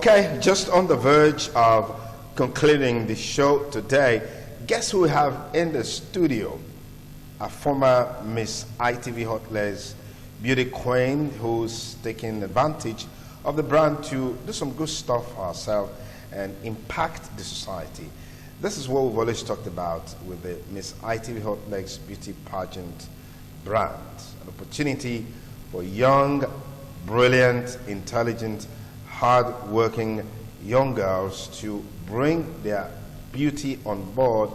Okay, just on the verge of concluding the show today, guess who we have in the studio? A former Miss ITV Hotleg's beauty queen who's taking advantage of the brand to do some good stuff for herself and impact the society. This is what we've always talked about with the Miss ITV Hotleg's beauty pageant brand. An opportunity for young, brilliant, intelligent, hard-working young girls to bring their beauty on board,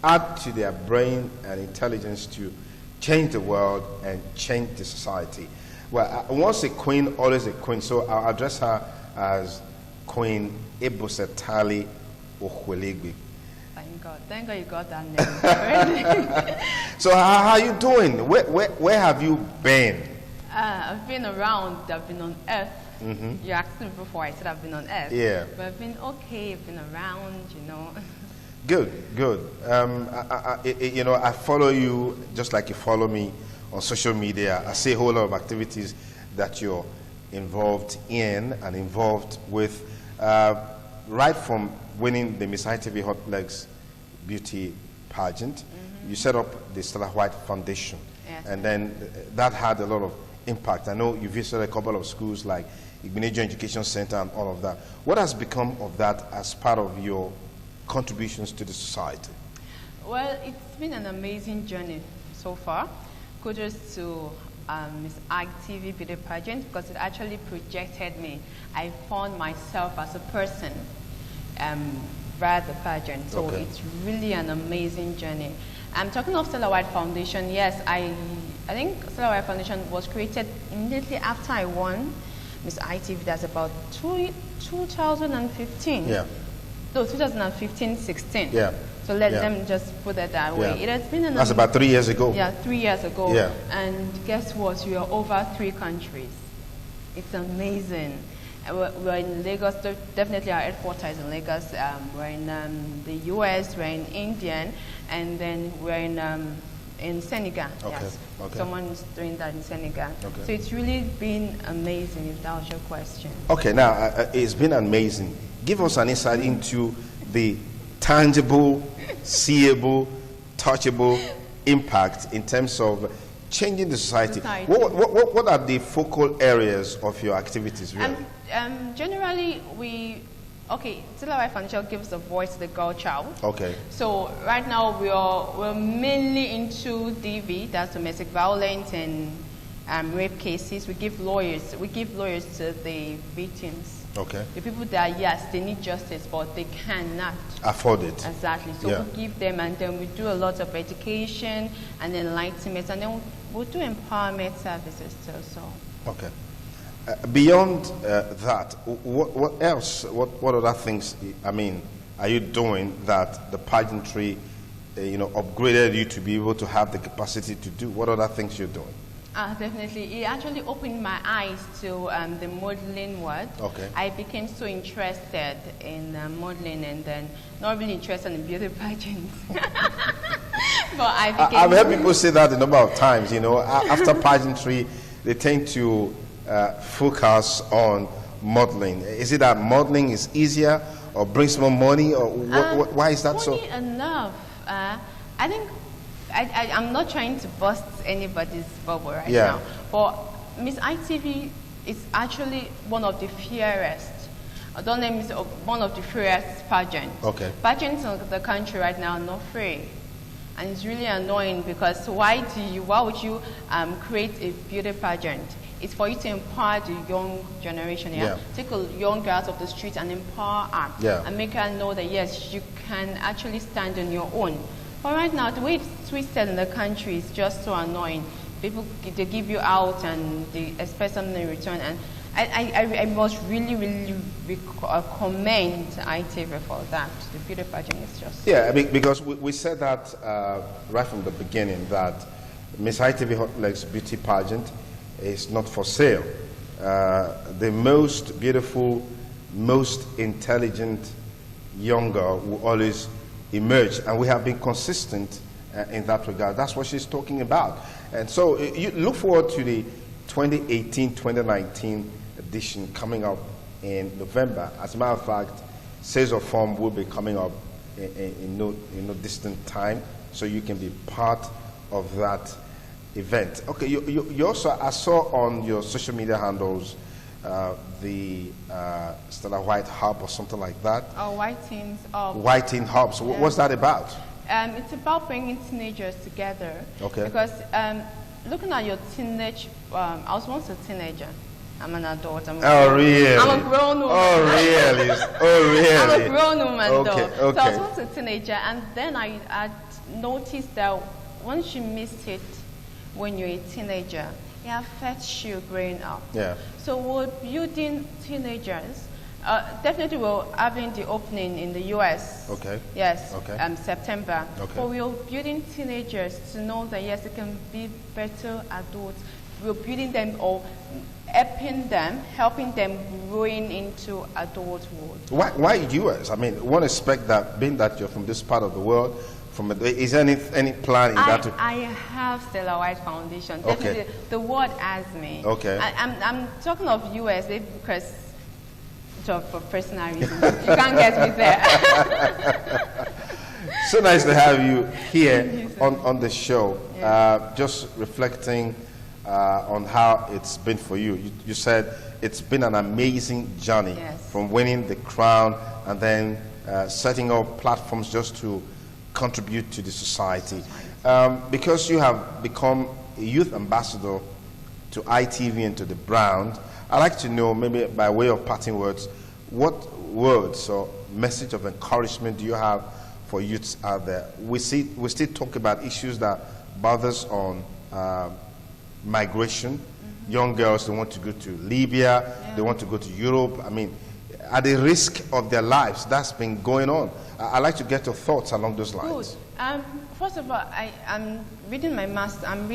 add to their brain and intelligence to change the world and change the society. Well, once a queen, always a queen, so I'll address her as Queen Ebosetali Hotleg. Thank God you got that name. So how are you doing? Where have you been? I've been around, I've been on Earth. Mm-hmm. You asked me before, I said I've been on Earth. Yeah. But I've been okay, I've been around, you know. Good, good. I follow you just like you follow me on social media. I see a whole lot of activities that you're involved in and involved with, right from winning the Miss ITV Hotleg's beauty pageant. Mm-hmm. You set up the Stella White Foundation. Yes. And then that had a lot of impact. I know you visited a couple of schools like Igbeneghu Education Center and all of that. What has become of that as part of your contributions to the society? Well, it's been an amazing journey so far. Kudos to Miss ITV Beauty Pageant because it actually projected me. I found myself as a person via the pageant. So okay. It's really an amazing journey. I'm talking of Stella White Foundation. Yes, I think Stella White Foundation was created immediately after I won Miss ITV. That's about 2015. Yeah. No, 2015-16. Yeah. So let them just put it that way. Yeah. It has been That's about 3 years ago. Yeah, 3 years ago. Yeah. And guess what? We are over 3 countries. It's amazing. We're in Lagos. Definitely our headquarters is in Lagos. We're in the US. We're in India, and then we're in Senegal. Okay. Yes. Okay. Someone's doing that in Senegal. Okay. So it's really been amazing. If that was your question. Okay. Now it's been amazing. Give us an insight into the tangible, seeable, touchable impact in terms of changing the society. What are the focal areas of your activities, really? Generally, Stella White Foundation gives a voice to the girl child. Okay. So right now we're mainly into DV, that's domestic violence and rape cases. We give lawyers to the victims. Okay. The people that, yes, they need justice, but they cannot afford it. Exactly. So we give them, and then we do a lot of education and enlightenment, and then we'll do empowerment services too. So. Okay. Beyond that, what else? What other things? I mean, are you doing that the pageantry, upgraded you to be able to have the capacity to do? What other things you're doing? Definitely. It actually opened my eyes to the modeling world. Okay. I became so interested in modeling and then not really interested in beauty pageants. But I've heard people say that a number of times, after pageantry, they tend to focus on modeling. Is it that modeling is easier or brings more money, or why is that so? Funny enough, I think I'm not trying to bust anybody's bubble right now, but Miss ITV is actually one of the fairest. Don't let me say one of the fairest pageants. Okay. Pageants in the country right now are not free, and it's really annoying because why would you create a beauty pageant? It's for you to empower the young generation. Yeah. Take a young girl out of the street and empower her. Yeah. And make her know that yes, you can actually stand on your own. But right now, the way it's twisted in the country is just so annoying. People, they give you out and they expect something in return. And I must really, really commend ITV for that. The beauty pageant is just... Yeah, because we said that right from the beginning, that Miss ITV Hotleg's beauty pageant is not for sale. The most beautiful, most intelligent young girl will always emerge, and we have been consistent in that regard. That's what she's talking about. And so you look forward to the 2018-2019 edition coming up in November. As a matter of fact, sales of form will be coming up in no distant time, so you can be part of that event. Okay, you also, I saw on your social media handles the Stella White Hub or something like that. Oh, White Teens Hub. White Teen Hub. So what's that about? It's about bringing teenagers together. Okay. Because looking at your teenage, I was once a teenager. I'm an adult. Really? I'm a grown woman. Oh, really? Oh, really? I'm a grown woman, okay, though. Okay. So I was once a teenager, and then I noticed that once you missed it when you're a teenager, it affects you growing up. Yeah. So we're building teenagers. Definitely we're having the opening in the US. Okay. Yes. Okay. September. Okay. But we're building teenagers to know that yes, they can be better adults. We're building them or helping them growing into adulthood. Why US? I mean, one expect that, being that you're from this part of the world, is there any plan in that? I have Stella White Foundation. Okay. Definitely, the world has me. Okay. I'm talking of US because for personal reasons. You can't get me there. So nice to have you here Thank you, on the show. Yeah. Just reflecting on how it's been for you. You said it's been an amazing journey. Yes. From winning the crown and then setting up platforms just to contribute to the society. Because you have become a youth ambassador to ITV and to the brand, I'd like to know, maybe by way of parting words, what words or message of encouragement do you have for youths out there? We still talk about issues that bothers on migration. Young girls, they want to go to Libya, they want to go to Europe. I mean, at the risk of their lives, that's been going on. I'd like to get your thoughts along those lines. Good. First of all, I'm reading my master. I'm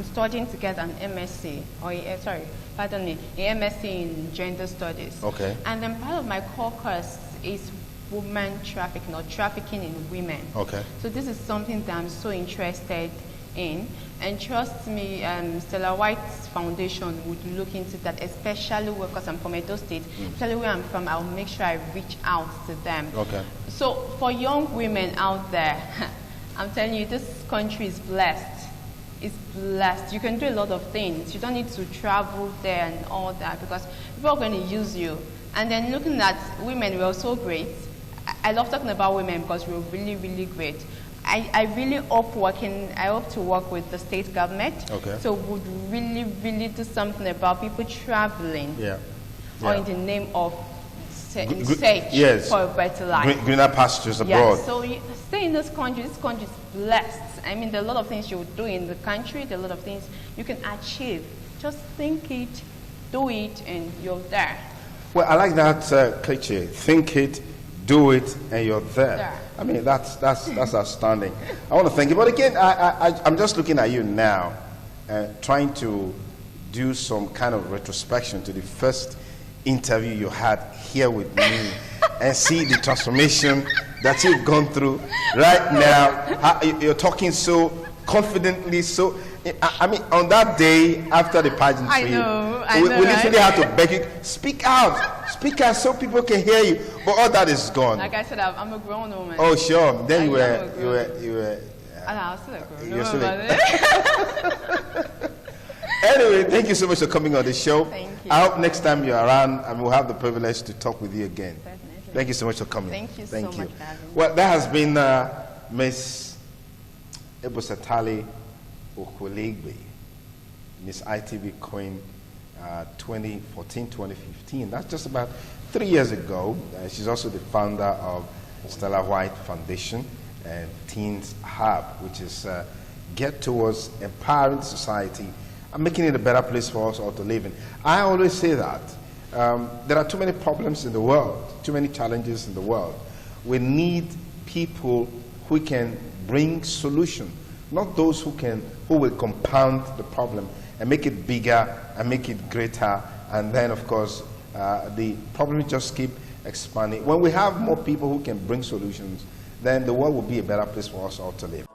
studying to get an MSc, an MSc in Gender Studies. Okay. And then part of my core course is women trafficking or trafficking in women. Okay. So this is something that I'm so interested in. And trust me, Stella White's Foundation would look into that, especially because I'm from Edo State. Especially where I'm from, I'll make sure I reach out to them. Okay. So for young women out there, I'm telling you, this country is blessed. It's blessed. You can do a lot of things. You don't need to travel there and all that because people are going to use you. And then looking at women, we're so great. I love talking about women because we're really, really great. I really hope to work with the state government. Okay. So would really, really do something about people traveling. Yeah. Or in the name of search for a better life. Greener pastures abroad. Yeah, so you stay in this country is blessed. I mean, there are a lot of things you would do in the country, there are a lot of things you can achieve. Just think it, do it, and you're there. Well, I like that cliche. Think it, do it, and you're there. I mean, that's outstanding. I want to thank you. But again, I'm just looking at you now, trying to do some kind of retrospection to the first interview you had here with me and see the transformation that you've gone through right now. You're talking so confidently, so I mean, on that day after the pageant, I know, we literally had to beg you, speak out so people can hear you. But all that is gone. Like I said, I'm a grown woman. Oh, sure. Then you were. I'm still a grown You're woman. Anyway, thank you so much for coming on the show. Thank you. I hope next time you're around and we'll have the privilege to talk with you again. Definitely. Thank you so much for coming. Thank you so much for having me. Well, that has been Miss Ebosatali Okolegbe, Miss ITV Queen 2014-2015. That's just about 3 years ago. She's also the founder of Stella White Foundation and Teens Hub, which is geared towards empowering society and making it a better place for us all to live in. I always say that there are too many problems in the world, too many challenges in the world. We need people who can bring solution, not those who will compound the problem and make it bigger and make it greater, and then of course the problem just keep expanding. When we have more people who can bring solutions, then the world will be a better place for us all to live.